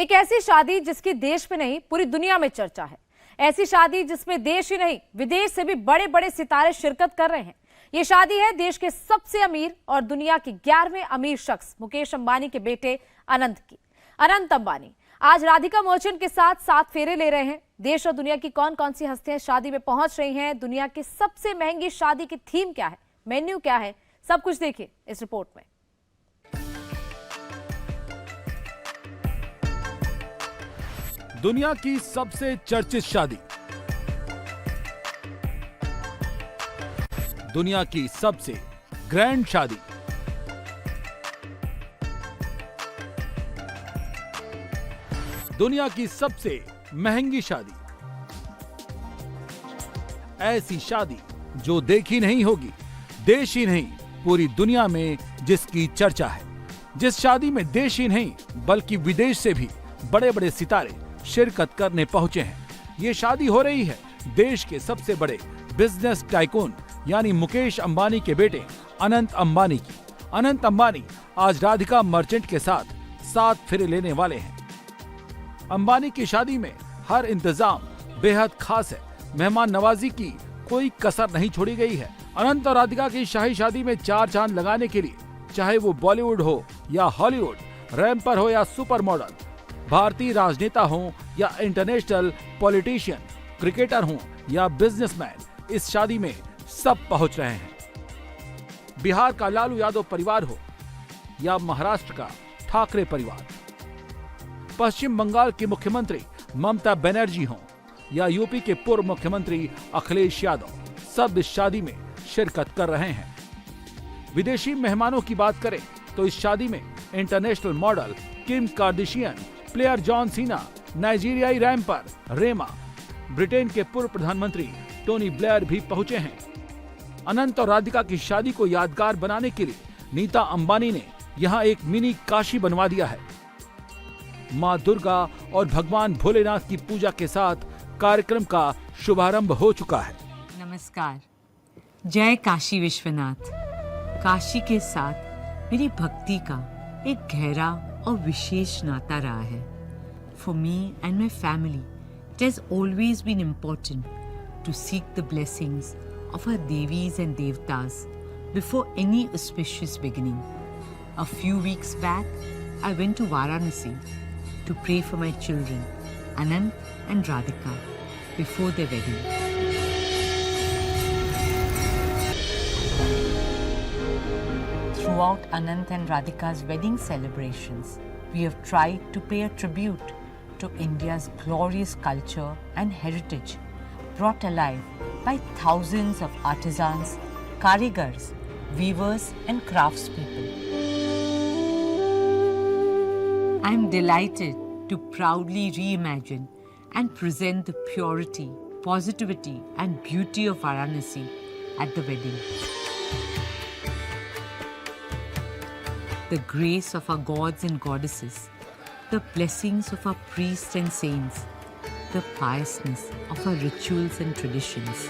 एक ऐसी शादी जिसकी देश में नहीं पूरी दुनिया में चर्चा है। ऐसी शादी जिसमें देश ही नहीं विदेश से भी बड़े बड़े सितारे शिरकत कर रहे हैं। ये शादी है देश के सबसे अमीर और दुनिया के 11वें अमीर शख्स मुकेश अंबानी के बेटे अनंत की। अनंत अंबानी आज राधिका मर्चेंट के साथ 7 फेरे ले रहे हैं। देश और दुनिया की कौन कौन सी हस्तियां शादी में पहुंच रही हैं, दुनिया की सबसे महंगी शादी की थीम क्या है, मेन्यू क्या है, सब कुछ देखिए इस रिपोर्ट में। दुनिया की सबसे चर्चित शादी, दुनिया की सबसे ग्रैंड शादी, दुनिया की सबसे महंगी शादी, ऐसी शादी जो देखी नहीं होगी, देश ही नहीं पूरी दुनिया में जिसकी चर्चा है, जिस शादी में देश ही नहीं बल्कि विदेश से भी बड़े बड़े सितारे शिरकत करने पहुंचे हैं। ये शादी हो रही है देश के सबसे बड़े बिजनेस टाइकून यानी मुकेश अंबानी के बेटे अनंत अंबानी की। अनंत अंबानी आज राधिका मर्चेंट के साथ 7 फेरे लेने वाले हैं। अंबानी की शादी में हर इंतजाम बेहद खास है। मेहमान नवाजी की कोई कसर नहीं छोड़ी गई है। अनंत और राधिका की शाही शादी में 4 चांद लगाने के लिए चाहे वो बॉलीवुड हो या हॉलीवुड, रैंपर हो या सुपर मॉडल, भारतीय राजनेता हो या इंटरनेशनल पॉलिटिशियन, क्रिकेटर हो या बिजनेसमैन, इस शादी में सब पहुंच रहे हैं। बिहार का लालू यादव परिवार हो या महाराष्ट्र का ठाकरे परिवार, पश्चिम बंगाल की मुख्यमंत्री ममता बनर्जी हो या यूपी के पूर्व मुख्यमंत्री अखिलेश यादव, सब इस शादी में शिरकत कर रहे हैं। विदेशी मेहमानों की बात करें तो इस शादी में international model Kim Kardashian, player John Cena, नाइजीरियाई रैंपर रेमा, ब्रिटेन के पूर्व प्रधानमंत्री टोनी ब्लेयर भी पहुंचे हैं। अनंत और राधिका की शादी को यादगार बनाने के लिए नीता अंबानी ने यहां एक मिनी काशी बनवा दिया है। मां दुर्गा और भगवान भोलेनाथ की पूजा के साथ कार्यक्रम का शुभारंभ हो चुका है। नमस्कार, जय काशी विश्वनाथ। काशी के साथ मेरी भक्ति का एक गहरा और विशेष नाता रहा है। For me and my family, it has always been important to seek the blessings of our Devis and Devtas before any auspicious beginning. A few weeks back, I went to Varanasi to pray for my children, Anant and Radhika, before their wedding. Throughout Anant and Radhika's wedding celebrations, we have tried to pay a tribute to India's glorious culture and heritage, brought alive by thousands of artisans, karigars, weavers and craftspeople. I am delighted to proudly reimagine and present the purity, positivity and beauty of Varanasi at the wedding. The grace of our gods and goddesses, the blessings of our priests and saints, the piousness of our rituals and traditions.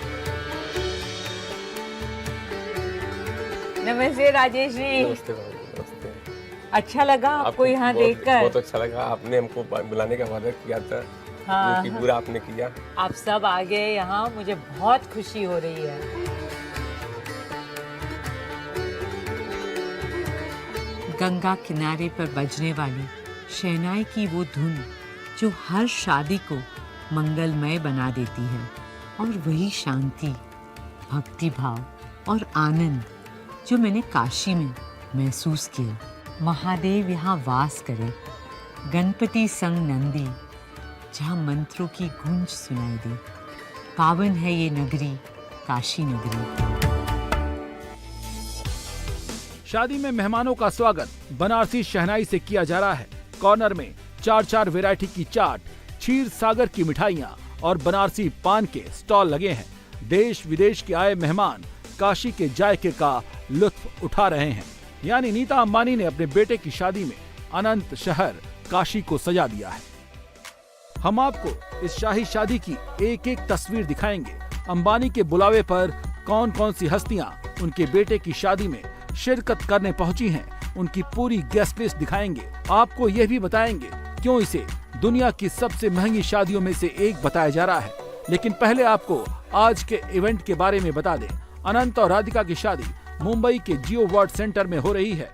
नमस्ते राजेश जी। नमस्ते नमस्ते। अच्छा लगा आपको यहाँ देखकर? बहुत अच्छा लगा। आपने हमको बुलाने का वादा किया था, हाँ, जो कि पूरा आपने किया। आप सब आ गए यहाँ, मुझे बहुत खुशी हो रही है। गंगा किनारे पर बजने वाली शहनाई की वो धुन जो हर शादी को मंगलमय बना देती है, और वही शांति, भक्ति भाव और आनंद जो मैंने काशी में महसूस किया। महादेव यहाँ वास करे, गणपति संग नंदी, जहाँ मंत्रों की गूंज सुनाई दे। पावन है ये नगरी, काशी नगरी। शादी में मेहमानों का स्वागत बनारसी शहनाई से किया जा रहा है। कॉर्नर में 4 वैरायटी की चाट, क्षीर सागर की मिठाइयाँ और बनारसी पान के स्टॉल लगे हैं। देश विदेश के आए मेहमान काशी के जायके का लुत्फ उठा रहे हैं। यानी नीता अंबानी ने अपने बेटे की शादी में अनंत शहर काशी को सजा दिया है। हम आपको इस शाही शादी की एक एक तस्वीर दिखाएंगे। अंबानी के बुलावे पर कौन कौन सी हस्तियां उनके बेटे की शादी में शिरकत करने पहुंची हैं, उनकी पूरी गेस्ट लिस्ट दिखाएंगे। आपको यह भी बताएंगे क्यों इसे दुनिया की सबसे महंगी शादियों में से एक बताया जा रहा है। लेकिन पहले आपको आज के इवेंट के बारे में बता दें। अनंत और राधिका की शादी मुंबई के जियो वर्ल्ड सेंटर में हो रही है।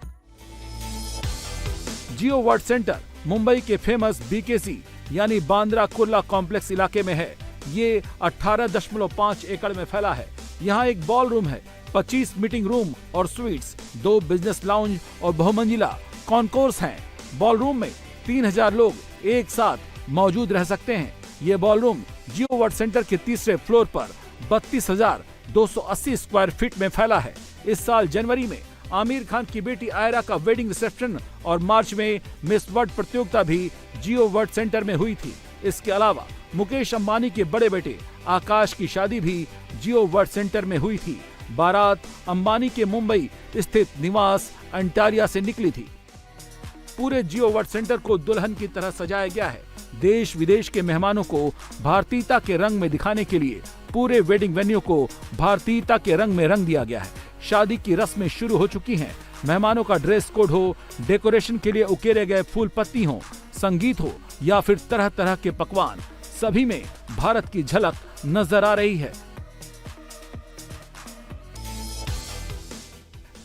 जियो वर्ल्ड सेंटर मुंबई के फेमस बीकेसी यानी बांद्रा कुर्ला कॉम्प्लेक्स इलाके में है। ये 18.5 एकड़ में फैला है। यहाँ एक बॉल रूम है, 25 मीटिंग रूम और स्वीट्स, 2 बिजनेस लाउंज और बहुमंजिला कॉन्कोर्स हैं। बॉल रूम में 3000 लोग एक साथ मौजूद रह सकते हैं। ये बॉल रूम जियो वर्ल्ड सेंटर के तीसरे फ्लोर पर 32,280 स्क्वायर फीट में फैला है। इस साल जनवरी में आमिर खान की बेटी आयरा का वेडिंग रिसेप्शन और मार्च में मिस वर्ल्ड प्रतियोगिता भी जियो वर्ल्ड सेंटर में हुई थी। इसके अलावा मुकेश अंबानी के बड़े बेटे आकाश की शादी भी जियो वर्ल्ड सेंटर में हुई थी। बारात अंबानी के मुंबई स्थित निवास अंटारिया से निकली थी। पूरे जियो वर्ल्ड सेंटर को दुल्हन की तरह सजाया गया है। देश विदेश के मेहमानों को भारतीयता के रंग में दिखाने के लिए पूरे वेडिंग वेन्यू को भारतीयता के रंग में रंग दिया गया है। शादी की रस्में शुरू हो चुकी हैं। मेहमानों का ड्रेस कोड हो, डेकोरेशन के लिए उकेरे गए फूल पत्ती हो, संगीत हो या फिर तरह तरह के पकवान, सभी में भारत की झलक नजर आ रही है।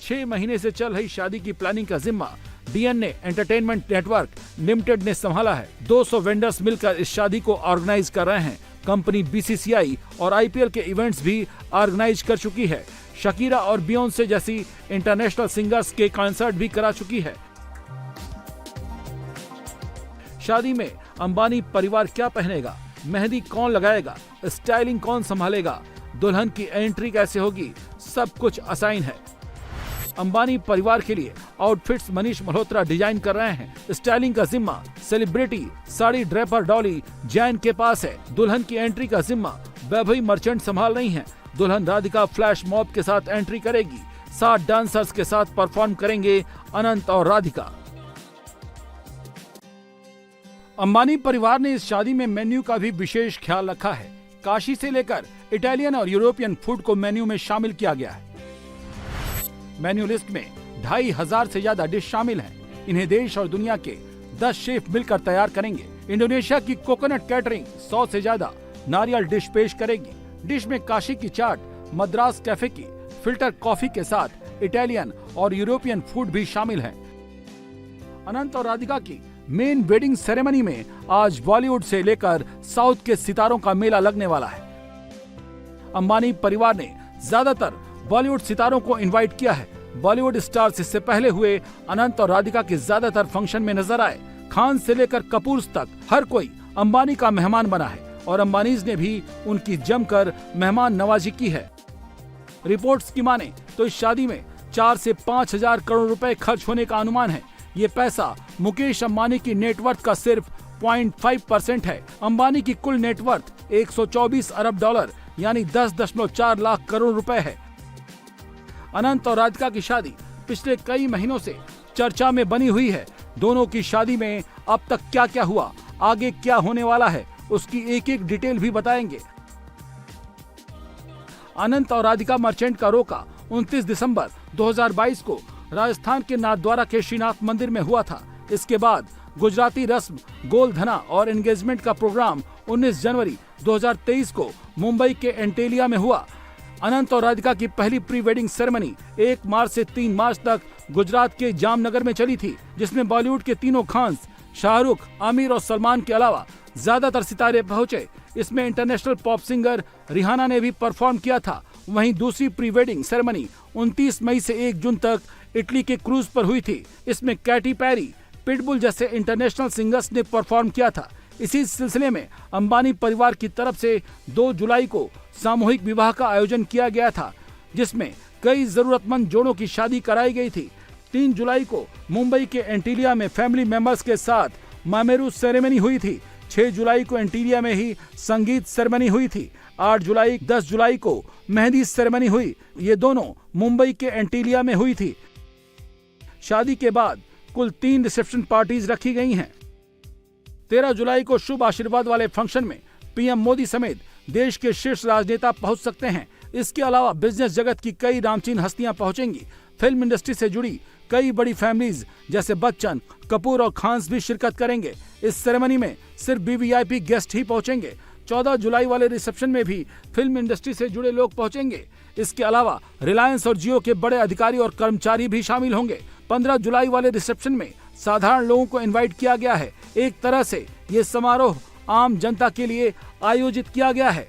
6 महीने से चल रही शादी की प्लानिंग का जिम्मा डीएनए एंटरटेनमेंट नेटवर्क लिमिटेड ने संभाला है। 200 वेंडर्स मिलकर इस शादी को ऑर्गेनाइज कर रहे हैं। कंपनी बीसीसीआई और आईपीएल के इवेंट्स भी ऑर्गेनाइज कर चुकी है। शकीरा और बियोंसे जैसी इंटरनेशनल सिंगर्स के कॉन्सर्ट भी करा चुकी है। शादी में अंबानी परिवार क्या पहनेगा, मेहंदी कौन लगाएगा, स्टाइलिंग कौन संभालेगा, दुल्हन की एंट्री कैसे होगी, सब कुछ असाइन है। अंबानी परिवार के लिए आउटफिट्स मनीष मल्होत्रा डिजाइन कर रहे हैं। स्टाइलिंग का जिम्मा सेलिब्रिटी साड़ी ड्रेपर डॉली जैन के पास है। दुल्हन की एंट्री का जिम्मा वैभवी मर्चेंट संभाल रही हैं। दुल्हन राधिका फ्लैश मॉब के साथ एंट्री करेगी। 7 डांसर्स के साथ परफॉर्म करेंगे अनंत और राधिका। अंबानी परिवार ने इस शादी में मेन्यू का भी विशेष ख्याल रखा है। काशी से लेकर इटालियन और यूरोपियन फूड को मेन्यू में शामिल किया गया है। मेन्यू लिस्ट में 2500 से ज्यादा डिश शामिल हैं। इन्हें देश और दुनिया के 10 शेफ मिलकर तैयार करेंगे। इंडोनेशिया की कोकोनट कैटरिंग 100 से ज्यादा नारियल डिश पेश करेगी। डिश में काशी की चाट, मद्रास कैफे की फिल्टर कॉफी के साथ इटालियन और यूरोपियन फूड भी शामिल है। अनंत और राधिका की मेन वेडिंग सेरेमनी में आज बॉलीवुड से लेकर साउथ के सितारों का मेला लगने वाला है। अंबानी परिवार ने ज्यादातर बॉलीवुड सितारों को इनवाइट किया है। बॉलीवुड स्टार्स इससे पहले हुए अनंत और राधिका के ज्यादातर फंक्शन में नजर आए। खान से लेकर कपूर तक हर कोई अंबानी का मेहमान बना है और अंबानीज ने भी उनकी जमकर मेहमान नवाजी की है। रिपोर्ट्स की माने तो इस शादी में 4 से 5 हजार करोड़ रुपए खर्च होने का अनुमान है। ये पैसा मुकेश अंबानी की नेटवर्थ का सिर्फ 0.5% है। अंबानी की कुल नेटवर्थ 124 अरब डॉलर यानी 10.4 लाख करोड़ रुपए है। अनंत और राधिका की शादी पिछले कई महीनों से चर्चा में बनी हुई है। दोनों की शादी में अब तक क्या क्या हुआ, आगे क्या होने वाला है, उसकी एक एक डिटेल भी बताएंगे। अनंत और राधिका मर्चेंट का रोका 29 दिसंबर 2022 को राजस्थान के नाथद्वारा के श्रीनाथ मंदिर में हुआ था। इसके बाद गुजराती रस्म गोलधना और एंगेजमेंट का प्रोग्राम 19 जनवरी 2023 को मुंबई के एंटेलिया में हुआ। अनंत और राधिका की पहली प्री वेडिंग सेरेमनी 1 मार्च से 3 मार्च तक गुजरात के जामनगर में चली थी, जिसमें बॉलीवुड के तीनों खान्स शाहरुख, आमिर और सलमान के अलावा ज्यादातर सितारे पहुंचे। इसमें इंटरनेशनल पॉप सिंगर रिहाना ने भी परफॉर्म किया था। वहीं दूसरी प्री वेडिंग सेरेमनी 29 मई से 1 जून तक इटली के क्रूज पर हुई थी। इसमें कैटी पेरी, पिटबुल जैसे इंटरनेशनल सिंगर्स ने परफॉर्म किया था। इसी सिलसिले में अंबानी परिवार की तरफ से 2 जुलाई को सामूहिक विवाह का आयोजन किया गया था, जिसमें कई जरूरतमंद जोड़ों की शादी कराई गई थी। 3 जुलाई को मुंबई के एंटीलिया में फैमिली मेंबर्स के साथ मामेरू सेरेमनी हुई थी। 6 जुलाई को एंटीलिया में ही संगीत सेरेमनी हुई थी। 8 जुलाई 10 जुलाई को मेहंदी सेरेमनी हुई। ये दोनों मुंबई के एंटीलिया में हुई थी। शादी के बाद कुल 3 रिसेप्शन पार्टीज रखी गई हैं। 13 जुलाई को शुभ आशीर्वाद वाले फंक्शन में पीएम मोदी समेत देश के शीर्ष राजनेता पहुंच सकते हैं। इसके अलावा बिजनेस जगत की कई नामचीन हस्तियां पहुंचेंगी। फिल्म इंडस्ट्री से जुड़ी कई बड़ी फैमिलीज जैसे बच्चन, कपूर और खान्स भी शिरकत करेंगे। इस सेरेमनी में सिर्फ वीवीआईपी गेस्ट ही पहुंचेंगे। 14 जुलाई वाले रिसेप्शन में भी फिल्म इंडस्ट्री से जुड़े लोग पहुंचेंगे। इसके अलावा रिलायंस और जियो के बड़े अधिकारी और कर्मचारी भी शामिल होंगे। 15 जुलाई वाले रिसेप्शन में साधारण लोगों को इनवाइट किया गया है। एक तरह से ये समारोह आम जनता के लिए आयोजित किया गया है।